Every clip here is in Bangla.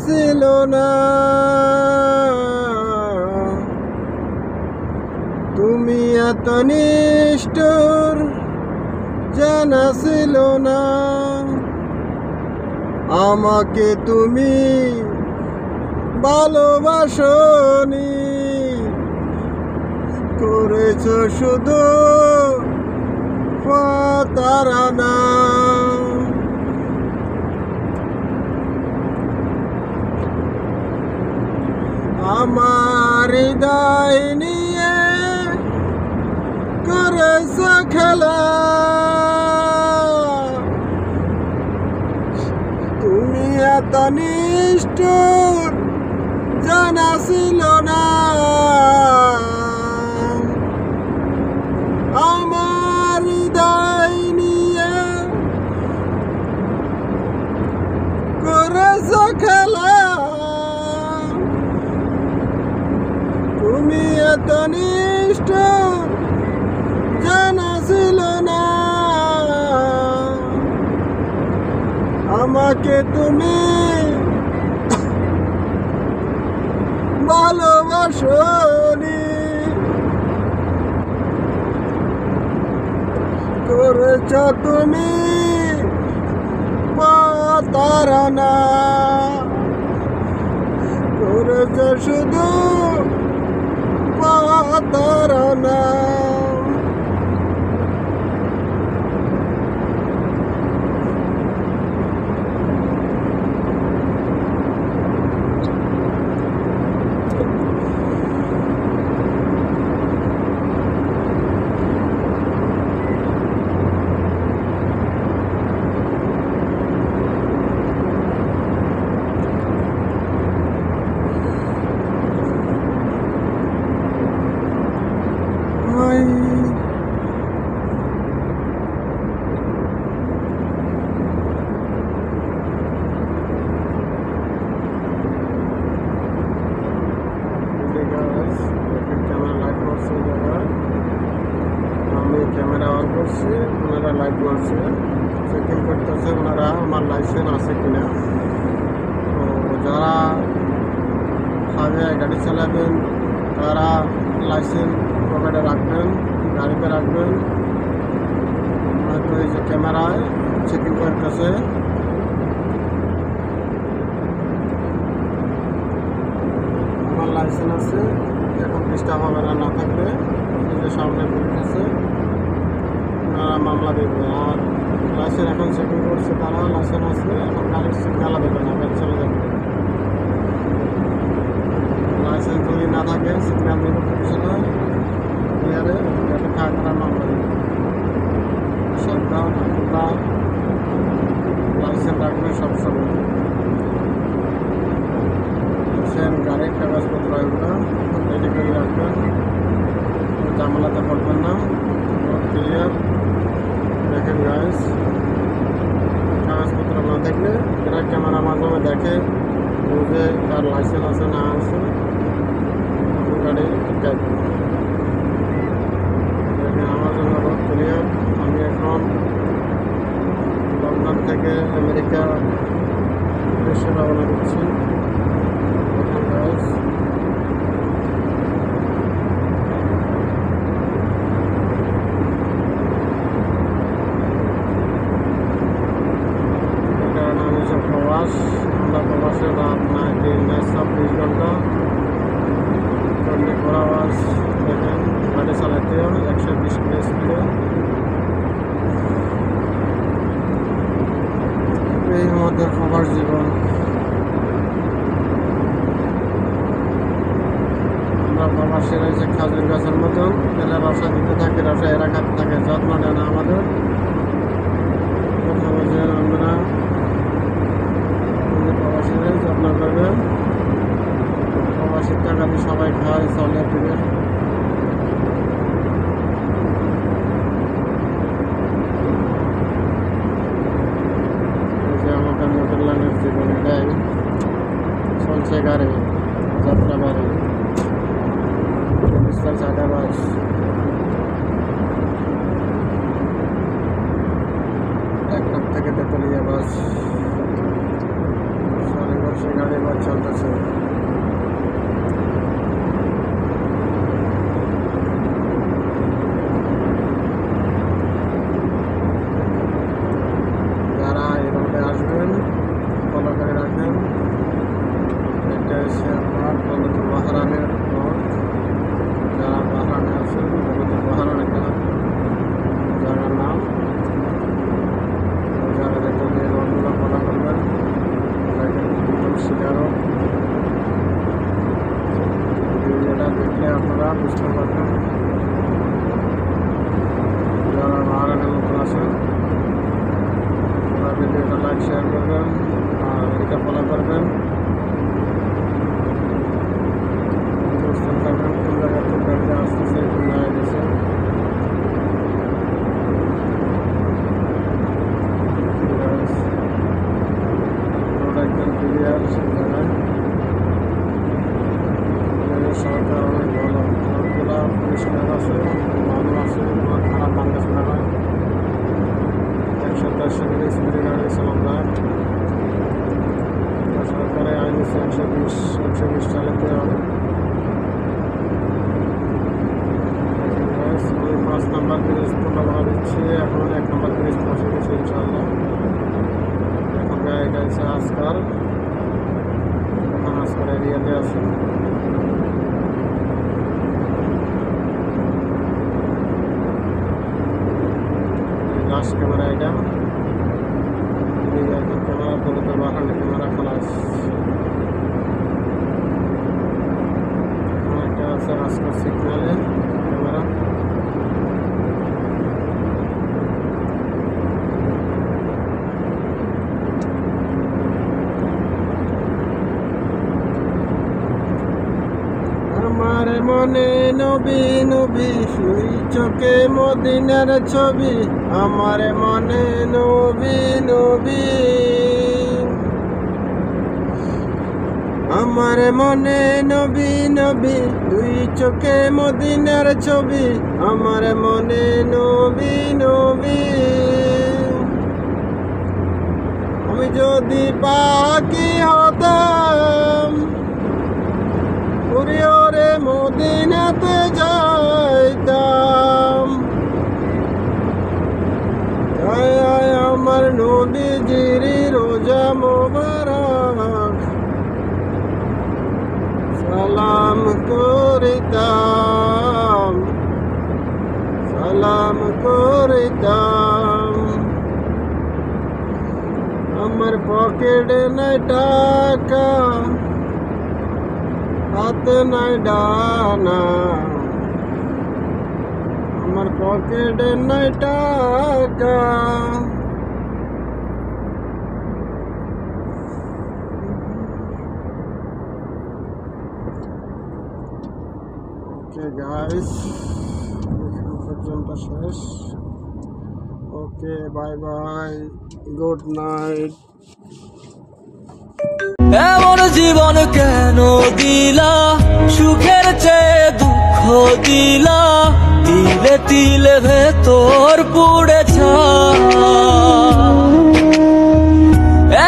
ছিল না, তুমি এত নিষ্ঠুর জানা ছিল না। আমাকে তুমি ভালোবাসনি, করেছ শুধু প্রতারণা। আমার হৃদয় নিয়ে করেছ খেলা, তুমি এত নিষ্ঠুর জানা ছিল না। আমার হৃদয় নিয়ে করেছ খেলা, তুমি এত নিষ্ঠুর জানা ছিল না। আমাকে তুমি ভালোবাসনি, করেছ তুমি প্রতারণা, করেছ শুধু প্রতারণা। আমি ক্যামেরা অন করছি, ওনারা লাইভ করছে, চেকিং করতেছে ওনারা আমার লাইসেন্স আছে কিনা। তো যারা হাইওয়ে গাড়ি চালাবেন তারা লাইসেন্স পকেটে রাখবেন, গাড়িতে রাখবেন। হয়তো এই যে ক্যামেরায় চেকিং করতেছে, আমার লাইসেন্স আছে, এখন ডিস্টার্ব হবে না। না থাকলে যে সামনে বলতেছে ওনারা মামলা দেবে। আর লাইসেন্স এখন চেকিং করছে, তারা লাইসেন্স আছে, এখন গাড়ির সিগনাল দেবে না, গাড়ি চলে যাবে। লাইসেন্স যদি না থাকে সিগনাল দেবে পিছনে ক্লিয়ারে, গাড়ি খাওয়া করার মামলা দেবে। সাবধান, আপনার লাইসেন্স রাখবে সবসময়। গাড়ির কাগজপত্র এগুলো রেডি করে রাখবেন, ঝামেলাতে পড়বেন না। ক্লিয়ার দেখেন গাইস, কাগজপত্র না দেখলে এরা ক্যামেরার মাধ্যমে দেখে বুঝে তার লাইসেন্স আছে না আছে, গাড়ি দেখেন। আমার জন্য বহুত ক্লিয়ার। আমি এখন লন্ডন থেকে আমেরিকা দেশে রওনা দিচ্ছি। আমরা প্রবাসে রাত 24 ঘন্টা 24 আওয়ার্স দেখেন গাড়ি চালাতে 120 কিলো স্পিডে। এই আমাদের প্রবাস জীবন। আমরা প্রবাসীরা যে খাজুর গাছের মতন তেলে রসা দিতে থাকে, রসা এরা খাতে থাকে, যত্ন নেয় না আমাদের। কথা বলছেন আমরা প্রবাসীরা যত্ন করবেন। প্রবাসীর টাকা দিয়ে সবাই খায়, চলে ফিরে। এই যে আমাদের মোটর লাইনের জীবন, এটাই চলছে গাড়ি, যাত্রা বাড়ি, চাঁদাবাস। টেকনাফ থেকে তেতুলিয়া বাস। পাশে গাড়ি বাস চলতেছে। যারা এই রোডে আসবেন ফলো করে রাখবেন। এটা হচ্ছে আপনার বলতুল বাহরানের রোড। যারা বাহরানে আছেন বলতুল বাহরান একটা জায়গার নাম। যারা দেখবেন এই রোডগুলো ফলো করবেন, শিকারও ভিডিওটা দেখলে আপনারা বুঝতে পারবেন। যারা বাহরানের মতো আছেন তারা ভিডিওটা লাইক শেয়ার করবেন আর এটা ফলো করবেন। বুঝতে পারবেন কোন জায়গা থেকে গাড়িটা আসতেছে, কোন জায়গায় গেছে। রোড একদম ক্লিয়ার, সেই জায়গায় সরকার অনেক ভালো, রোডগুলা পরিষ্কার আছে, ভালো আছে, কোনো খারাপ বাংলাদেশ না হয়। 110 স্পিডে গাড়ি চালান যায়। সরকারে আইন 120 চালাতে হবে। 5 নম্বর ব্রিজ পুনর্বার দিচ্ছি, এখন 1 নম্বর ব্রিজ পৌঁছে গেছে ইনশাআল্লাহ। এখন গাড়িটা হচ্ছে আজকাল, এখন আজকাল এরিয়াতে আছে। লাস্ট ক্যামেরা এটা, এখন ক্যামেরা বলতুল বাহরানের ক্যামেরা খালাস। এখন একটা আছে আজকাল সিগন্যালে ক্যামেরা। আমার মনে নবী নবী, দুই চোখে মদিনার ছবি। আমার মনে নবী নবী, আমার মনে নবী নবী, দুই চোখে মদিনার ছবি। আমার মনে নবী নবী, আমি যদি পাখি হতাম উড়ে ওরে মদিনাতে যাইতাম। আমার নবীজির রোজা মোবারক সালাম করিতাম, সালাম করিতাম। আমার পকেটে নাই টাকা, হাতে নাই ডানা, আমার পকেটে নাই টাকা। ওকে গাইস, এখন পর্যন্ত শেষ। ওকে, বাই বাই, গুড নাইট। এমন জীবন কেন দিলা, সুখের চেয়ে দুঃখ দিলা, তিলে তিলে ভেতর পুড়েছা।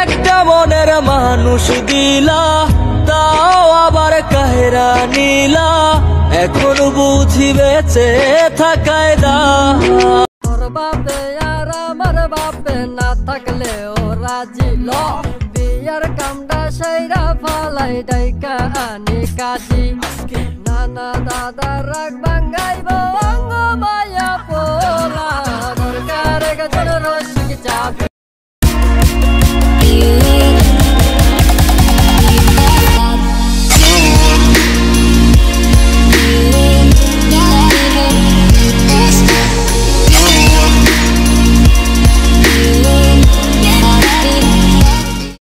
একটা মনের মানুষ দিলা, তাও আবার কাহেরা নিলা, এখন বুঝি বেঁচে থাকায় দা। তোর বাপে আর আমার বাপে না থাকলে ও রাজি ল, বিয়ার কামটা সেইরা ফালাই ডাইকা আনি কাজী। নানা দাদা রাগ ভাঙ্গাইব